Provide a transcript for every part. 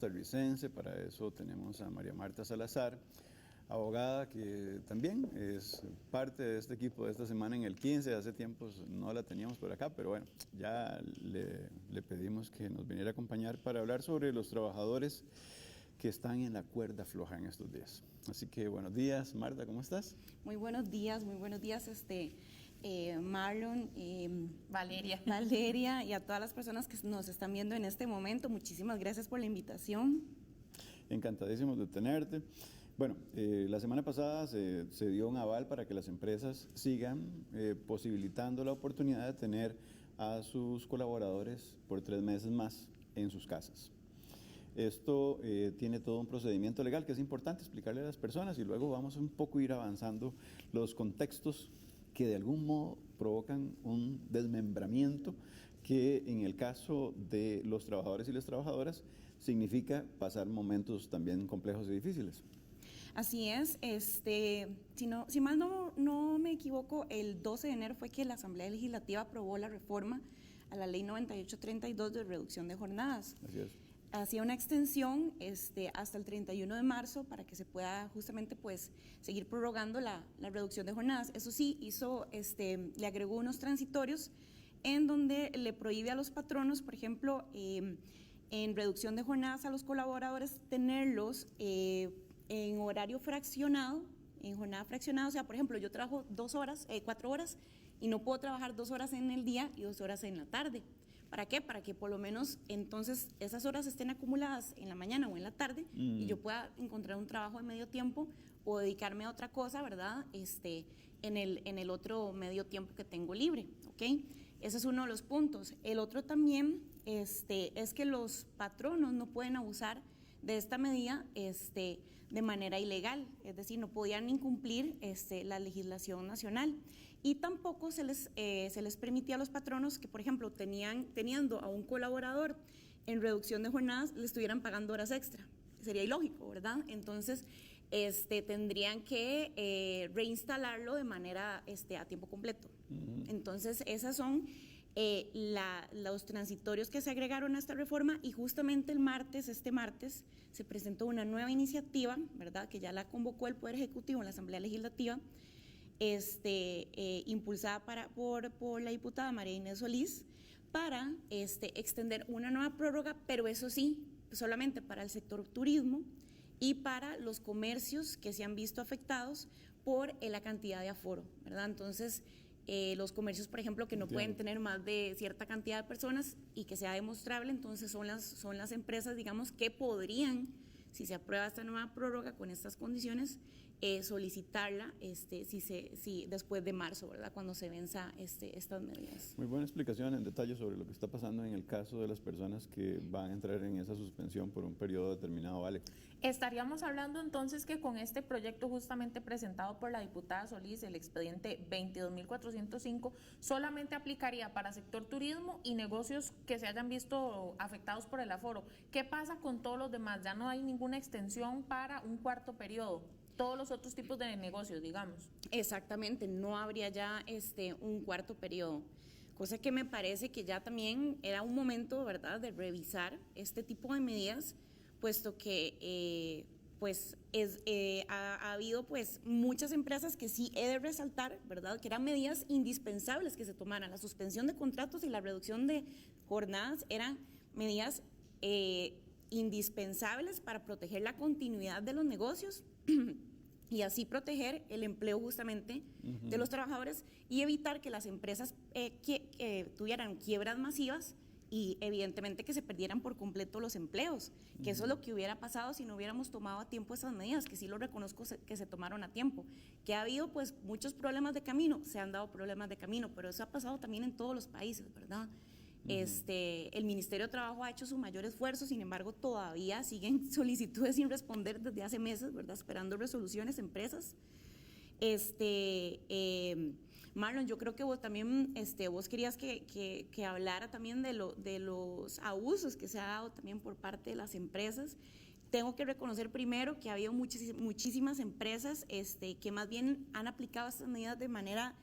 Costarricense. Para eso tenemos a María Marta Salazar, abogada que también es parte de este equipo de esta semana en el 15. Hace tiempos no la teníamos por acá, pero bueno, ya le pedimos que nos viniera a acompañar para hablar sobre los trabajadores que están en la cuerda floja en estos días. Así que buenos días, Marta, ¿cómo estás? Muy buenos días, Marlon, Valeria y a todas las personas que nos están viendo en este momento. Muchísimas gracias por la invitación. Encantadísimos de tenerte. Bueno, la semana pasada se dio un aval para que las empresas sigan posibilitando la oportunidad de tener a sus colaboradores por 3 meses más en sus casas. Esto tiene todo un procedimiento legal que es importante explicarle a las personas y luego vamos un poco a ir avanzando los contextos que de algún modo provocan un desmembramiento que en el caso de los trabajadores y las trabajadoras significa pasar momentos también complejos y difíciles. Así es, si mal no me equivoco, el 12 de enero fue que la Asamblea Legislativa aprobó la reforma a la Ley 9832 de reducción de jornadas. Así es. Hacía una extensión hasta el 31 de marzo para que se pueda justamente pues seguir prorrogando la reducción de jornadas. Eso sí, le agregó unos transitorios en donde le prohíbe a los patronos, por ejemplo, en reducción de jornadas a los colaboradores, tenerlos en horario fraccionado, en jornada fraccionada. O sea, por ejemplo, yo trabajo 4 horas y no puedo trabajar 2 horas en el día y 2 horas en la tarde. ¿Para qué? Para que por lo menos entonces esas horas estén acumuladas en la mañana o en la tarde y yo pueda encontrar un trabajo de medio tiempo o dedicarme a otra cosa, ¿verdad? En el otro medio tiempo que tengo libre, ¿ok? Ese es uno de los puntos. El otro también es que los patronos no pueden abusar de esta medida de manera ilegal, es decir, no podían incumplir la legislación nacional y tampoco se les permitía a los patronos que, por ejemplo, teniendo a un colaborador en reducción de jornadas, le estuvieran pagando horas extra. Sería ilógico, ¿verdad? Entonces, tendrían que reinstalarlo de manera a tiempo completo. Entonces, esas son los transitorios que se agregaron a esta reforma y justamente este martes se presentó una nueva iniciativa, ¿verdad?, que ya la convocó el Poder Ejecutivo en la Asamblea Legislativa, impulsada por la diputada María Inés Solís, para extender una nueva prórroga, pero eso sí, solamente para el sector turismo y para los comercios que se han visto afectados por la cantidad de aforo, ¿verdad? Entonces, los comercios, por ejemplo, que no pueden tener más de cierta cantidad de personas y que sea demostrable, entonces son las empresas, digamos, que podrían, si se aprueba esta nueva prórroga con estas condiciones, solicitarla si después de marzo, ¿verdad?, cuando se venza estas medidas. Muy buena explicación en detalle sobre lo que está pasando en el caso de las personas que van a entrar en esa suspensión por un periodo determinado, ¿vale? Estaríamos hablando entonces que con este proyecto justamente presentado por la diputada Solís, el expediente 22.405, solamente aplicaría para sector turismo y negocios que se hayan visto afectados por el aforo. ¿Qué pasa con todos los demás? Ya no hay ninguna extensión para un cuarto periodo. Todos los otros tipos de negocios, digamos. Exactamente, no habría ya un cuarto periodo, cosa que me parece que ya también era un momento, ¿verdad?, de revisar este tipo de medidas, puesto que ha habido pues muchas empresas que sí he de resaltar, ¿verdad?, que eran medidas indispensables que se tomaran. La suspensión de contratos y la reducción de jornadas eran medidas indispensables para proteger la continuidad de los negocios y así proteger el empleo justamente de los trabajadores y evitar que las empresas tuvieran quiebras masivas y evidentemente que se perdieran por completo los empleos, que eso es lo que hubiera pasado si no hubiéramos tomado a tiempo esas medidas, que sí lo reconozco que se tomaron a tiempo, que ha habido pues muchos problemas de camino, se han dado problemas de camino, pero eso ha pasado también en todos los países, ¿verdad? El Ministerio de Trabajo ha hecho su mayor esfuerzo, sin embargo todavía siguen solicitudes sin responder desde hace meses, ¿verdad?, esperando resoluciones, empresas. Marlon, yo creo que vos también, vos querías que hablara también de los abusos que se ha dado también por parte de las empresas. Tengo que reconocer primero que ha habido muchísimas empresas que más bien han aplicado estas medidas de manera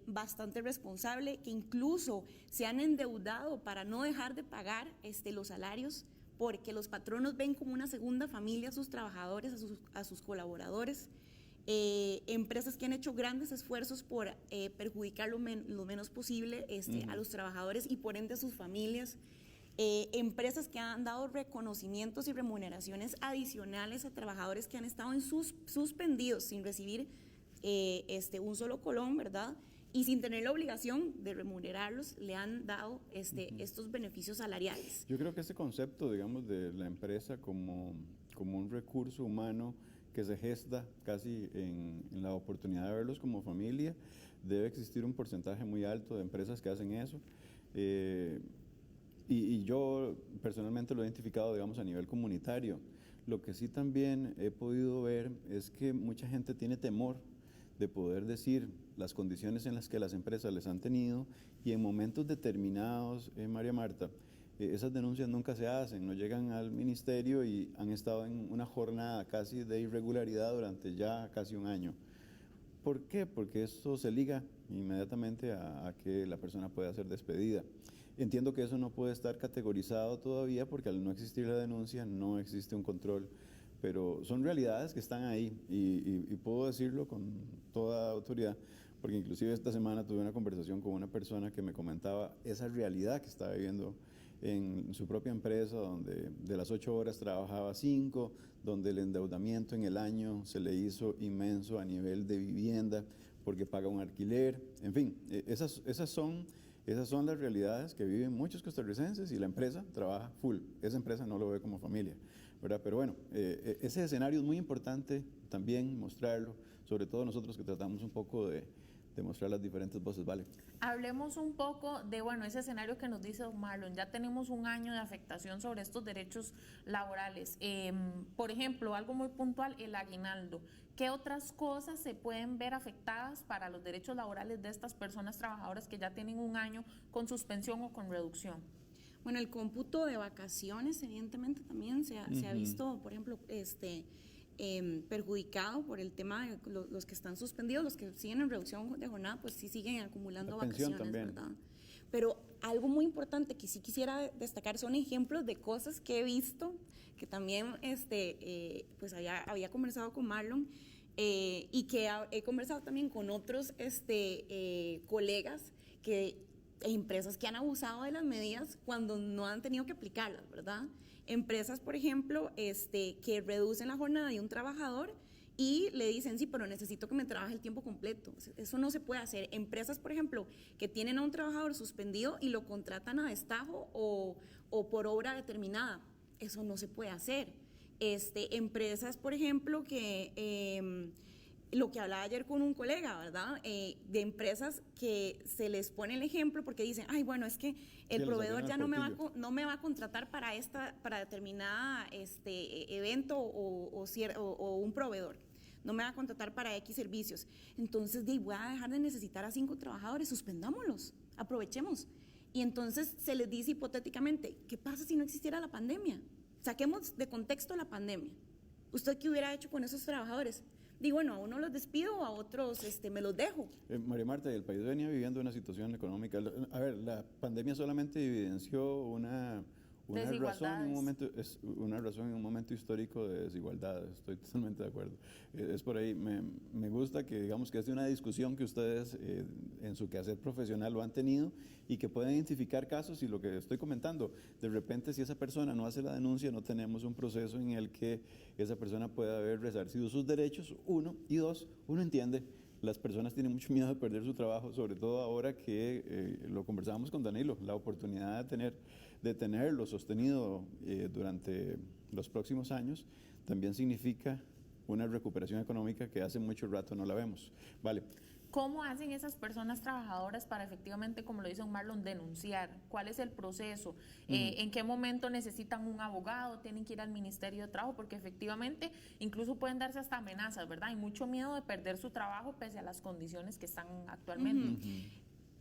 bastante responsable, que incluso se han endeudado para no dejar de pagar los salarios porque los patronos ven como una segunda familia a sus trabajadores, a sus colaboradores. Empresas que han hecho grandes esfuerzos por perjudicar lo menos posible a los trabajadores y por ende a sus familias. Empresas que han dado reconocimientos y remuneraciones adicionales a trabajadores que han estado suspendidos sin recibir un solo colón, ¿verdad? Y sin tener la obligación de remunerarlos, le han dado estos beneficios salariales. Yo creo que ese concepto, digamos, de la empresa como un recurso humano que se gesta casi en la oportunidad de verlos como familia, debe existir un porcentaje muy alto de empresas que hacen eso. Y yo personalmente lo he identificado, digamos, a nivel comunitario. Lo que sí también he podido ver es que mucha gente tiene temor de poder decir las condiciones en las que las empresas les han tenido, y en momentos determinados, María Marta, esas denuncias nunca se hacen, no llegan al ministerio y han estado en una jornada casi de irregularidad durante ya casi un año. ¿Por qué? Porque esto se liga inmediatamente a que la persona pueda ser despedida. Entiendo que eso no puede estar categorizado todavía porque al no existir la denuncia no existe un control, pero son realidades que están ahí y puedo decirlo con toda autoridad, porque inclusive esta semana tuve una conversación con una persona que me comentaba esa realidad que estaba viviendo en su propia empresa, donde de las 8 horas trabajaba 5, donde el endeudamiento en el año se le hizo inmenso a nivel de vivienda porque paga un alquiler. En fin, esas son las realidades que viven muchos costarricenses, y la empresa trabaja full. Esa empresa no lo ve como familia, ¿verdad? Pero bueno, ese escenario es muy importante también mostrarlo, sobre todo nosotros que tratamos un poco de mostrar las diferentes voces, ¿vale? Hablemos un poco de, ese escenario que nos dice don Marlon. Ya tenemos un año de afectación sobre estos derechos laborales. Por ejemplo, algo muy puntual, el aguinaldo. ¿Qué otras cosas se pueden ver afectadas para los derechos laborales de estas personas trabajadoras que ya tienen un año con suspensión o con reducción? Bueno, el cómputo de vacaciones, evidentemente, también se ha visto, por ejemplo, perjudicado por el tema de los que están suspendidos. Los que siguen en reducción de jornada, pues sí siguen acumulando vacaciones, también, ¿verdad? Pero algo muy importante que sí quisiera destacar son ejemplos de cosas que he visto, que también pues había conversado con Marlon, y que he conversado también con otros colegas empresas que han abusado de las medidas cuando no han tenido que aplicarlas, ¿verdad? Empresas, por ejemplo, que reducen la jornada de un trabajador y le dicen, sí, pero necesito que me trabaje el tiempo completo. Eso no se puede hacer. Empresas, por ejemplo, que tienen a un trabajador suspendido y lo contratan a destajo o por obra determinada. Eso no se puede hacer. Empresas, por ejemplo, que lo que hablaba ayer con un colega, ¿verdad? De empresas que se les pone el ejemplo porque dicen, ay, bueno, es que el proveedor ya no me va a contratar para determinada evento o un proveedor. No me va a contratar para X servicios. Entonces, voy a dejar de necesitar a 5 trabajadores, suspendámoslos, aprovechemos. Y entonces se les dice hipotéticamente, ¿qué pasa si no existiera la pandemia? Saquemos de contexto la pandemia. ¿Usted qué hubiera hecho con esos trabajadores? Digo, bueno, a uno los despido, a otros me los dejo. María Marta, el país venía viviendo una situación económica. A ver, la pandemia solamente evidenció una razón en un momento histórico de desigualdad. Estoy totalmente de acuerdo. Es por ahí. Me gusta que, digamos, que es de una discusión que ustedes en su quehacer profesional lo han tenido y que pueden identificar casos. Y lo que estoy comentando, de repente si esa persona no hace la denuncia, no tenemos un proceso en el que esa persona pueda haber resarcido sus derechos, 1, y 2, uno entiende. Las personas tienen mucho miedo de perder su trabajo, sobre todo ahora que lo conversábamos con Danilo, la oportunidad de tenerlo sostenido durante los próximos años también significa una recuperación económica que hace mucho rato no la vemos. Vale. ¿Cómo hacen esas personas trabajadoras para efectivamente, como lo dice don Marlon, denunciar? ¿Cuál es el proceso? ¿En qué momento necesitan un abogado? ¿Tienen que ir al Ministerio de Trabajo? Porque efectivamente incluso pueden darse hasta amenazas, ¿verdad? Hay mucho miedo de perder su trabajo pese a las condiciones que están actualmente.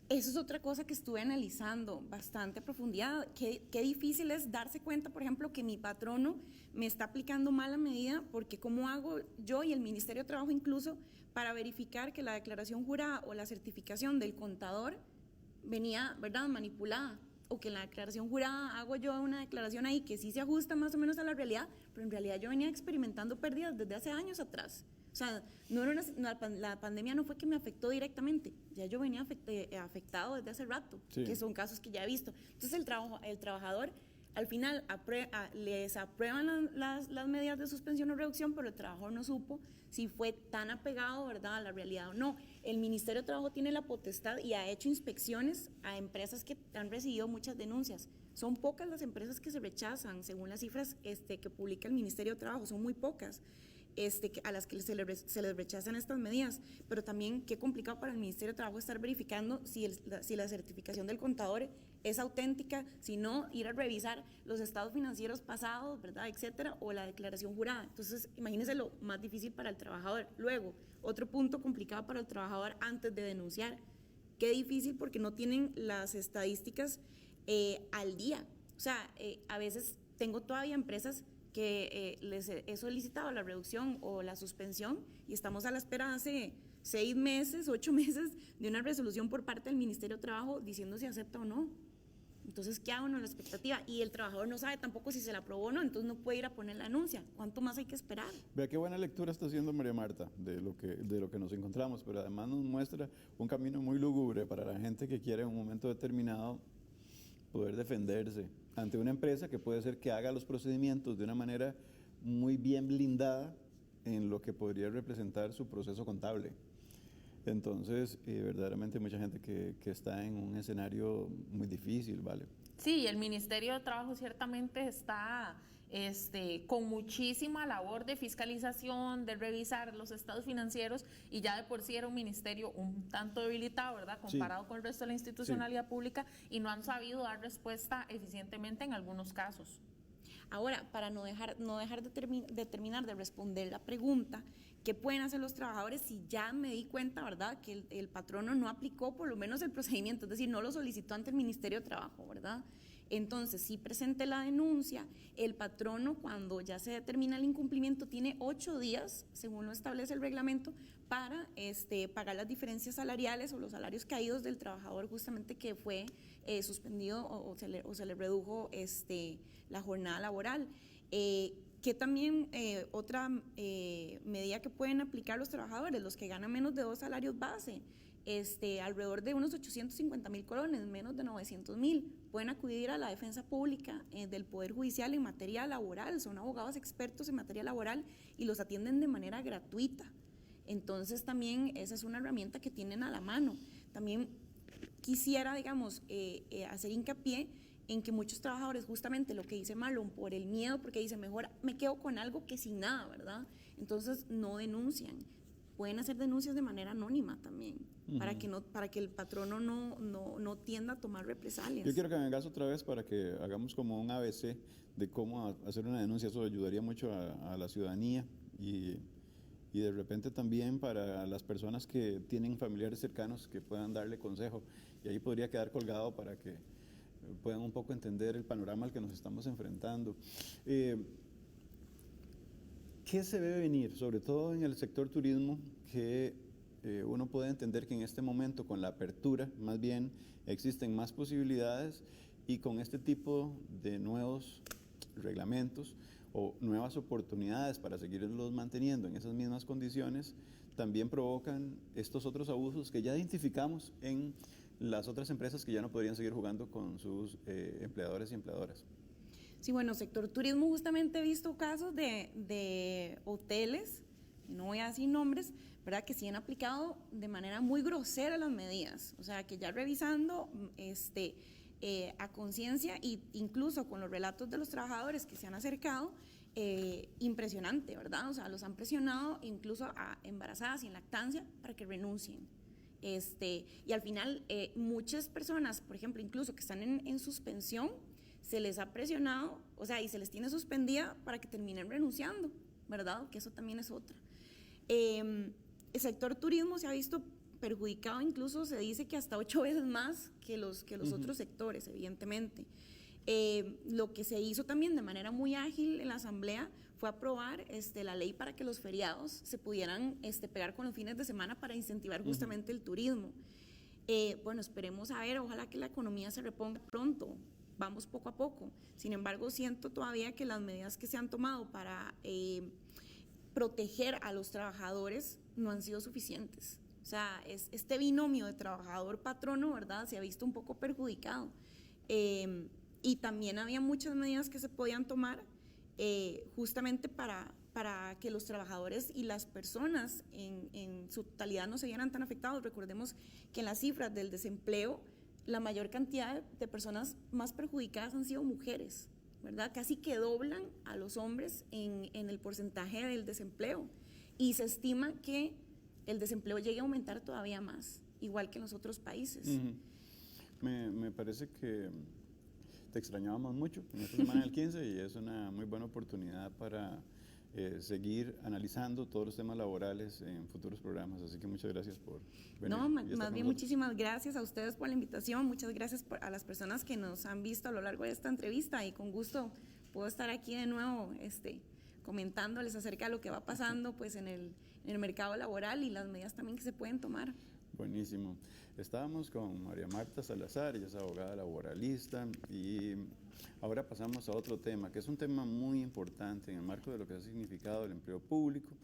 Eso es otra cosa que estuve analizando bastante a profundidad. Qué difícil es darse cuenta, por ejemplo, que mi patrono me está aplicando mala medida, porque ¿cómo hago yo y el Ministerio de Trabajo incluso para verificar que la declaración jurada o la certificación del contador venía, ¿verdad?, manipulada? o que en la declaración jurada hago yo una declaración ahí que sí se ajusta más o menos a la realidad, pero en realidad yo venía experimentando pérdidas desde hace años atrás. O sea, la pandemia no fue que me afectó directamente, ya yo venía afectado desde hace rato, Sí. que son casos que ya he visto. Entonces el trabajador al final les aprueban las medidas de suspensión o reducción, pero el trabajador no supo si fue tan apegado, ¿verdad?, a la realidad o no. El Ministerio de Trabajo tiene la potestad y ha hecho inspecciones a empresas que han recibido muchas denuncias. Son pocas las empresas que se rechazan, según las cifras que publica el Ministerio de Trabajo, son muy pocas. A las que se les rechazan estas medidas, pero también qué complicado para el Ministerio de Trabajo estar verificando si la certificación del contador es auténtica, si no, ir a revisar los estados financieros pasados, ¿verdad?, etcétera, o la declaración jurada. Entonces, imagínense lo más difícil para el trabajador. Luego, otro punto complicado para el trabajador antes de denunciar. Qué difícil porque no tienen las estadísticas al día. O sea, a veces tengo todavía empresas que les he solicitado la reducción o la suspensión y estamos a la espera hace 6 meses, 8 meses de una resolución por parte del Ministerio de Trabajo diciendo si acepta o no. Entonces queda uno en la expectativa y el trabajador no sabe tampoco si se la aprobó o no, entonces no puede ir a poner la anuncia. ¿Cuánto más hay que esperar? Vea qué buena lectura está haciendo María Marta de lo que nos encontramos, pero además nos muestra un camino muy lúgubre para la gente que quiere en un momento determinado poder defenderse ante una empresa que puede ser que haga los procedimientos de una manera muy bien blindada en lo que podría representar su proceso contable. Entonces, verdaderamente hay mucha gente que está en un escenario muy difícil, ¿vale? Sí, el Ministerio de Trabajo ciertamente está con muchísima labor de fiscalización, de revisar los estados financieros, y ya de por sí era un ministerio un tanto debilitado, ¿verdad?, comparado con el resto de la institucionalidad pública, y no han sabido dar respuesta eficientemente en algunos casos. Ahora, para no dejar de terminar de responder la pregunta, ¿qué pueden hacer los trabajadores si ya me di cuenta, verdad, que el patrono no aplicó por lo menos el procedimiento, es decir, no lo solicitó ante el Ministerio de Trabajo, ¿verdad? Entonces, si presente la denuncia, el patrono, cuando ya se determina el incumplimiento, tiene 8 días, según lo establece el reglamento, para pagar las diferencias salariales o los salarios caídos del trabajador justamente que fue suspendido o se le redujo la jornada laboral. Que también otra medida que pueden aplicar los trabajadores, los que ganan menos de 2 salarios base, alrededor de unos 850,000 colones, menos de 900,000, pueden acudir a la defensa pública del Poder Judicial en materia laboral. Son abogados expertos en materia laboral y los atienden de manera gratuita. Entonces también esa es una herramienta que tienen a la mano. También quisiera, digamos, hacer hincapié en que muchos trabajadores, justamente lo que dice Marlon, por el miedo, porque dicen, mejor me quedo con algo que sin nada, ¿verdad? Entonces no denuncian. Pueden hacer denuncias de manera anónima también, para que el patrono no tienda a tomar represalias. Yo quiero que me vengas otra vez para que hagamos como un ABC de cómo hacer una denuncia. Eso ayudaría mucho a la ciudadanía y de repente también para las personas que tienen familiares cercanos que puedan darle consejo. Y ahí podría quedar colgado para que puedan un poco entender el panorama al que nos estamos enfrentando. ¿Qué se ve venir, sobre todo en el sector turismo, que uno puede entender que en este momento, con la apertura, más bien existen más posibilidades y con este tipo de nuevos reglamentos o nuevas oportunidades para seguirlos manteniendo en esas mismas condiciones, también provocan estos otros abusos que ya identificamos en las otras empresas que ya no podrían seguir jugando con sus empleadores y empleadoras? Sí, bueno, sector turismo, justamente he visto casos de hoteles, no voy a decir nombres, ¿verdad?, que sí han aplicado de manera muy grosera las medidas, o sea, que ya revisando a conciencia e incluso con los relatos de los trabajadores que se han acercado, impresionante, ¿verdad? O sea, los han presionado incluso a embarazadas y en lactancia para que renuncien. Y al final, muchas personas, por ejemplo, incluso que están en suspensión, se les ha presionado, o sea, y se les tiene suspendida para que terminen renunciando, ¿verdad? Que eso también es otra. El sector turismo se ha visto perjudicado, incluso se dice que hasta 8 veces más que los otros sectores, evidentemente. Lo que se hizo también de manera muy ágil en la Asamblea fue aprobar la ley para que los feriados se pudieran pegar con los fines de semana para incentivar justamente el turismo. Bueno, esperemos a ver, ojalá que la economía se reponga pronto, vamos poco a poco. Sin embargo, siento todavía que las medidas que se han tomado para proteger a los trabajadores no han sido suficientes. O sea, este binomio de trabajador-patrono, ¿verdad?, se ha visto un poco perjudicado. Y también había muchas medidas que se podían tomar justamente para que los trabajadores y las personas en su totalidad no se vieran tan afectados. Recordemos que en las cifras del desempleo, la mayor cantidad de personas más perjudicadas han sido mujeres, ¿verdad? Casi que doblan a los hombres en el porcentaje del desempleo. Y se estima que el desempleo llegue a aumentar todavía más, igual que en los otros países. Me parece que te extrañábamos mucho en esta semana del 15 y es una muy buena oportunidad para seguir analizando todos los temas laborales en futuros programas. Así que muchas gracias por venir. No, y estar más con bien nosotros. muchísimas gracias a ustedes por la invitación, muchas gracias a las personas que nos han visto a lo largo de esta entrevista y con gusto puedo estar aquí de nuevo comentándoles acerca de lo que va pasando pues en el mercado laboral y las medidas también que se pueden tomar. Buenísimo. Estábamos con María Marta Salazar, ella es abogada laboralista y ahora pasamos a otro tema, que es un tema muy importante en el marco de lo que ha significado el empleo público